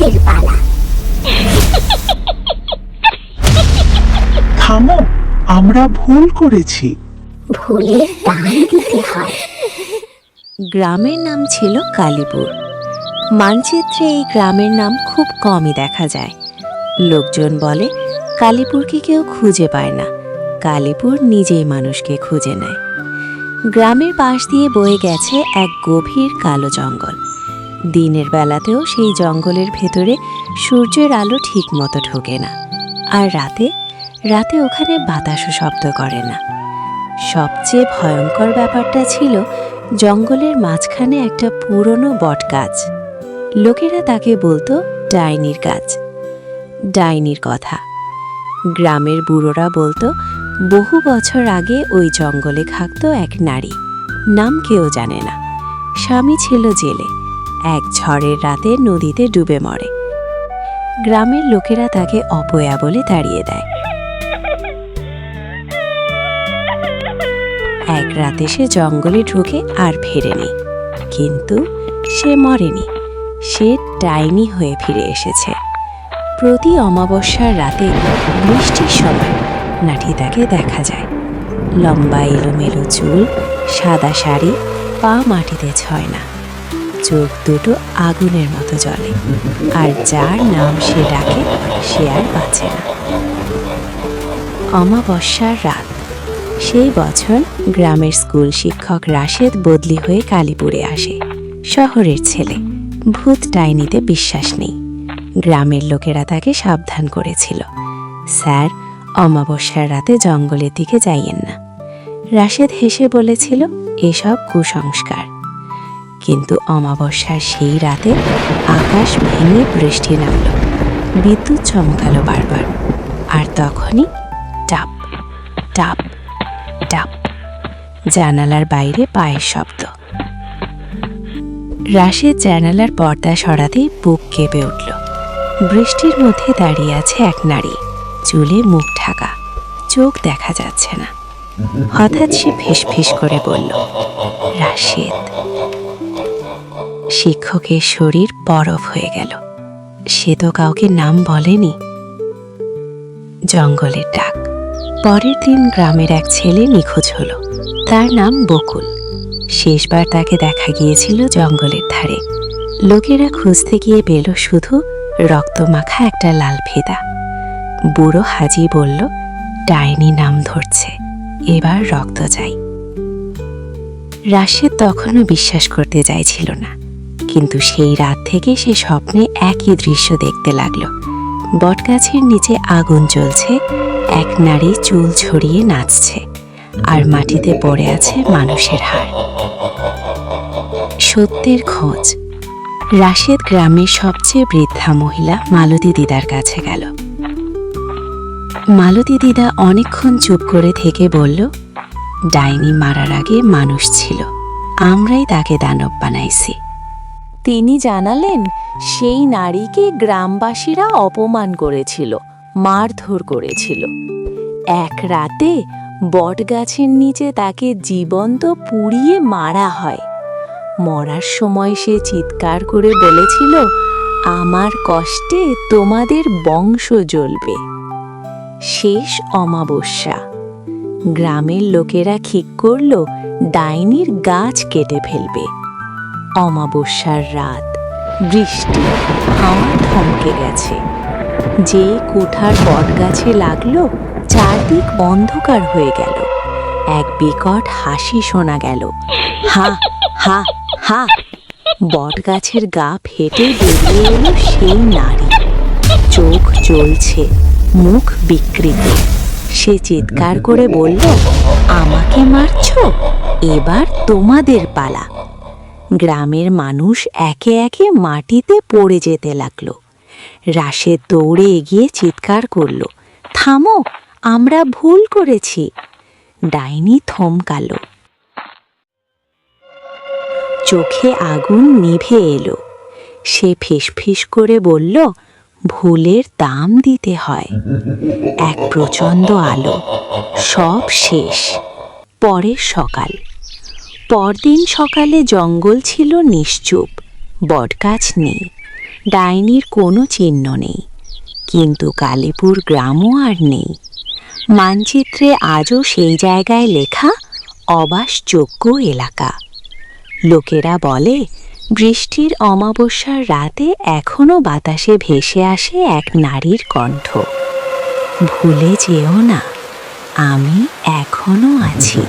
তোমাদের পালা। থামো, আমরা ভুল করেছি। ভুলের দাম দিতে হয়। গ্রামের নাম ছিল কালীপুর। মানচিত্রে এই গ্রামের নাম খুব কমই দেখা যায়। লোকজন বলে কালীপুরকে কেউ খুঁজে পায় না, কালীপুর নিজেই মানুষকে খুঁজে নেয়। গ্রামের পাশ দিয়ে বয়ে গেছে এক গভীর কালো জঙ্গল। দিনের বেলাতেও সেই জঙ্গলের ভেতরে সূর্যের আলো ঠিক মতো ঢোকে না, আর রাতে ওখানে বাতাসও শব্দ করে না। সবচেয়ে ভয়ঙ্কর ব্যাপারটা ছিল জঙ্গলের মাঝখানে একটা পুরনো বটগাছ। লোকেরা তাকে বলতো ডাইনির গাছ। ডাইনির কথা গ্রামের বুড়োরা বলতো বহু বছর আগে ওই জঙ্গলে থাকতো এক নারী, নাম কেউ জানে না। স্বামী ছিল জেলে, এক ঝড়ের রাতে নদীতে ডুবে মরে। গ্রামের লোকেরা তাকে অপয়া বলে তাড়িয়ে দেয়। এক রাতে সে জঙ্গলে ঢুকে আর ফেরেনি, কিন্তু সে মরেনি, সে ডাইনি হয়ে ফিরে এসেছে। প্রতি অমাবস্যার রাতে বৃষ্টির সময় নাটি তাকে দেখা যায়। লম্বা এলোমেলো চুল, সাদা শাড়ি, পা মাটিতে ছয় না, চোখ দুটো আগুনের মতো জ্বলে, আর যার নাম সে ডাকে সে আর বাঁচে না। অমাবস্যার রাত। সেই বছর গ্রামের স্কুল শিক্ষক রাশেদ বদলি হয়ে কালীপুরে আসে। শহরের ছেলে, ভূত ডাইনিতে বিশ্বাস নেই। গ্রামের লোকেরা তাকে সাবধান করেছিল, স্যার, অমাবস্যার রাতে জঙ্গলের দিকে যাইয়েন না। রাশেদ হেসে বলেছিল এসব কুসংস্কার। কিন্তু অমাবস্যার সেই রাতে আকাশ ভেঙে বৃষ্টি নামল, বিদ্যুৎ চমকালো বারবার, আর তখনই টাপ টাপ টাপ, জানালার বাইরে পায়ের শব্দ। রাশেদ জানালার পর্দা সরাতেই বুক কেঁপে উঠল। বৃষ্টির মধ্যে দাঁড়িয়ে আছে এক নারী, চুলে মুখ ঢাকা, চোখ দেখা যাচ্ছে না। হঠাৎ সে ফিসফিস করে বলল, রাশেদ। শিক্ষকের শরীর বরফ হয়ে গেল। সে তো কাউকে নাম বলেনি। জঙ্গলের ডাক। পরের দিন গ্রামের এক ছেলে নিখোঁজ হলো। তার নাম বকুল। শেষবার তাকে দেখা গিয়েছিল জঙ্গলের ধারে। লোকেরা খুঁজতে গিয়ে পেল শুধু রক্তমাখা একটা লাল ফিতা। বুড়ো হাজি বলল, ডাইনি নাম ধরছে, এবার রক্ত চাই। রাশেদ তখনও বিশ্বাস করতে চাইছিল না, কিন্তু সেই রাত থেকে সে স্বপ্নে একই দৃশ্য দেখতে লাগলো। বটগাছের নিচে আগুন জ্বলছে, এক নারী চুল ছড়িয়ে নাচছে, আর মাটিতে পড়ে আছে মানুষের হাড়। সত্যের খোঁজ। রাশেদ গ্রামের সবচেয়ে বৃদ্ধা মহিলা মালতী দিদার কাছে গেল। মালতী দিদা অনেকক্ষণ চুপ করে থেকে বলল, ডাইনি মারার আগে মানুষ ছিল, আমরাই তাকে দানব বানাইছি। তিনি জানালেন সেই নারীকে গ্রামবাসীরা অপমান করেছিল, মারধর করেছিল। এক রাতে বটগাছের নিচে তাকে জীবন্ত পুড়িয়ে মারা হয়। মরার সময় সে চিৎকার করে বলেছিল, আমার কষ্টে তোমাদের বংশ জ্বলবে। শেষ অমাবস্যা। গ্রামের লোকেরা ঠিক করল ডাইনির গাছ কেটে ফেলবে। অমাবস্যার রাত, বৃষ্টি, হাওয়া থমকে গেছে। যে কুঠার বটগাছে লাগলো চারদিক অন্ধকার হয়ে গেল। এক বিকট হাসি শোনা গেল, হা হা হা। বটগাছের গা ফেটে বেরিয়ে এলো সেই নারী, চোখ জ্বলছে, মুখ বিকৃত। সে চিৎকার করে বলল, আমাকে মারছো, এবার তোমাদের পালা। গ্রামের মানুষ একে একে মাটিতে পড়ে যেতে লাগলো। রাশেদ দৌড়ে এগিয়ে চিৎকার করল, থামো, আমরা ভুল করেছি। ডাইনি থমকালো, চোখে আগুন নিভে এলো। সে ফিসফিস করে বলল, ভুলের দাম দিতে হয়। এক প্রচণ্ড আলো, সব শেষ। পরের সকাল। পরদিন সকালে জঙ্গল ছিল নিশ্চুপ, বটগাছ নেই। ডাইনির কোনো চিহ্ন নেই, কিন্তু কালীপুর গ্রামও আর নেই। মানচিত্রে আজও সেই জায়গায় লেখা অবাসযোগ্য এলাকা। লোকেরা বলে বৃষ্টির অমাবস্যার রাতে এখনো বাতাসে ভেসে আসে এক নারীর কণ্ঠ, ভুলে যেও না, আমি এখনো আছি।